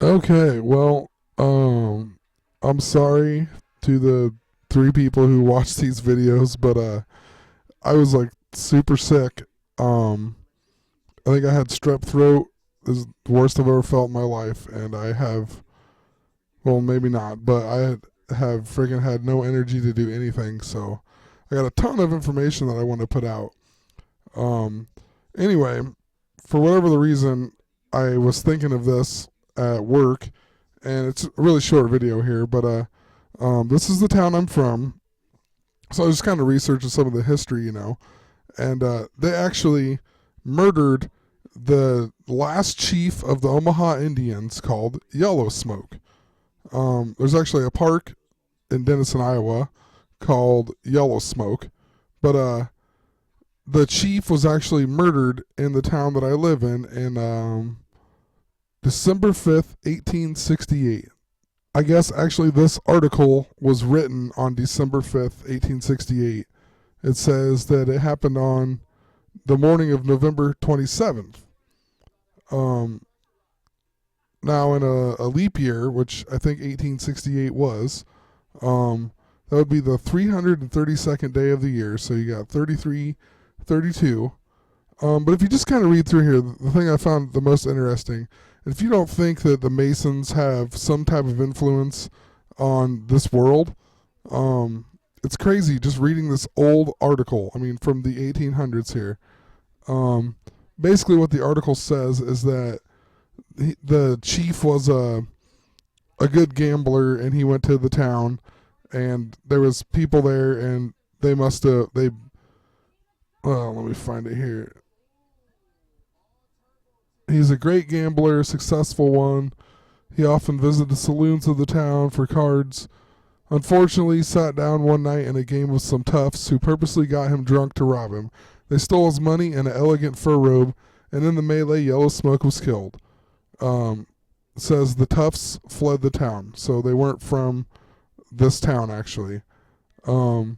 Okay, well, I'm sorry to the three people who watched these videos, but I was like super sick. Um, I think I had strep throat. This is the worst I've ever felt in my life, and I have, well, maybe not, but have friggin' had no energy to do anything. So I got a ton of information that I want to put out. Um, anyway, for whatever the reason, I was thinking of this at work, and it's a really short video here, but this is the town I'm from. So I was just kind of researching some of the history, and they actually murdered the last chief of the Omaha Indians called Yellow Smoke. There's actually a park in Denison, Iowa called Yellow Smoke, but the chief was actually murdered in the town that I live in December 5th, 1868. I guess actually this article was written on December 5th, 1868. It says that it happened on the morning of November 27th. Um, Now, in a leap year, which I think 1868 was, that would be the 332nd day of the year. So you got 33, 32. But if you just kind of read through here, the thing I found the most interesting, if you don't think that the Masons have some type of influence on this world, um, it's crazy just reading this old article. I mean, from the 1800s here. Um, Basically, what the article says is that the chief was a good gambler, and he went to the town, and there was people there, and they must have they. Well, let me find it here. He's a great gambler, successful one. He often visited the saloons of the town for cards. Unfortunately, he sat down one night in a game with some toughs who purposely got him drunk to rob him. They stole his money and an elegant fur robe, and in the melee, Yellow Smoke was killed. Um, Says the toughs fled the town, so they weren't from this town actually. Um,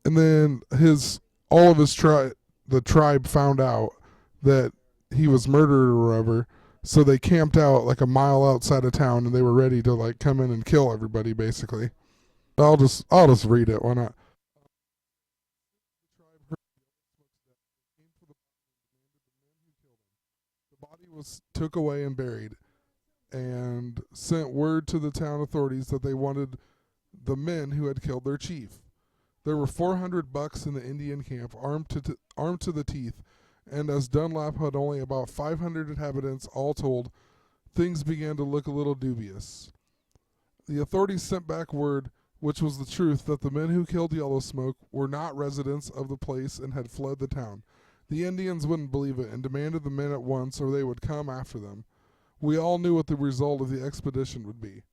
and then his all of his tribe, the tribe found out that he was murdered or whatever. So they camped out like a mile outside of town, and they were ready to like come in and kill everybody. Basically, I'll just read it. Why not? The body was took away and buried, and sent word to the town authorities that they wanted the men who had killed their chief. There were 400 bucks in the Indian camp, armed to the teeth, and as Dunlap had only about 500 inhabitants all told, things began to look a little dubious. The authorities sent back word, which was the truth, that the men who killed Yellow Smoke were not residents of the place and had fled the town. The Indians wouldn't believe it and demanded the men at once or they would come after them. We all knew what the result of the expedition would be.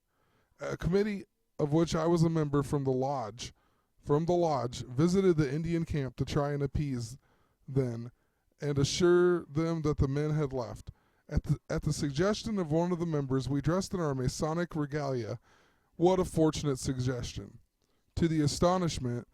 A committee of which I was a member from the lodge visited the Indian camp to try and appease them and assure them that the men had left. At the suggestion of one of the members, we dressed in our Masonic regalia. What a fortunate suggestion! To the astonishment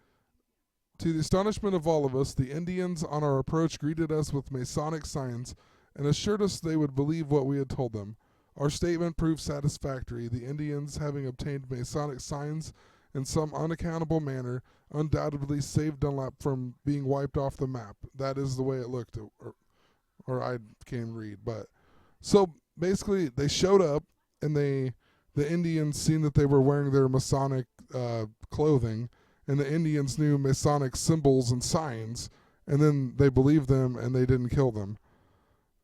to the astonishment of all of us, the Indians on our approach greeted us with Masonic signs and assured us they would believe what we had told them. Our statement proved satisfactory. The Indians, having obtained Masonic signs in some unaccountable manner, undoubtedly saved Dunlap from being wiped off the map. That is the way it looked, or I can't read. But so basically, they showed up, and the Indians seen that they were wearing their Masonic clothing, and the Indians knew Masonic symbols and signs, and then they believed them and they didn't kill them.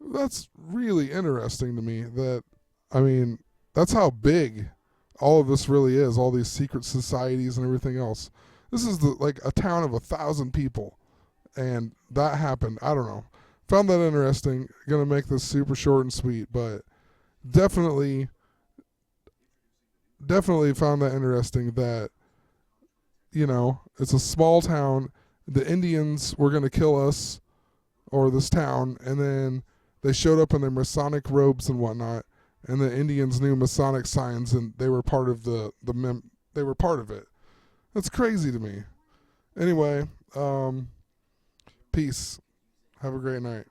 That's really interesting to me. I mean, that's how big all of this really is. All these secret societies and everything else. This is like a town of 1,000 people, and that happened. I don't know. Found that interesting. Gonna make this super short and sweet, but definitely, definitely found that interesting. That it's a small town. The Indians were gonna kill us or this town, and then they showed up in their Masonic robes and whatnot, and the Indians knew Masonic signs, and they were part of they were part of it. That's crazy to me. Anyway, peace. Have a great night.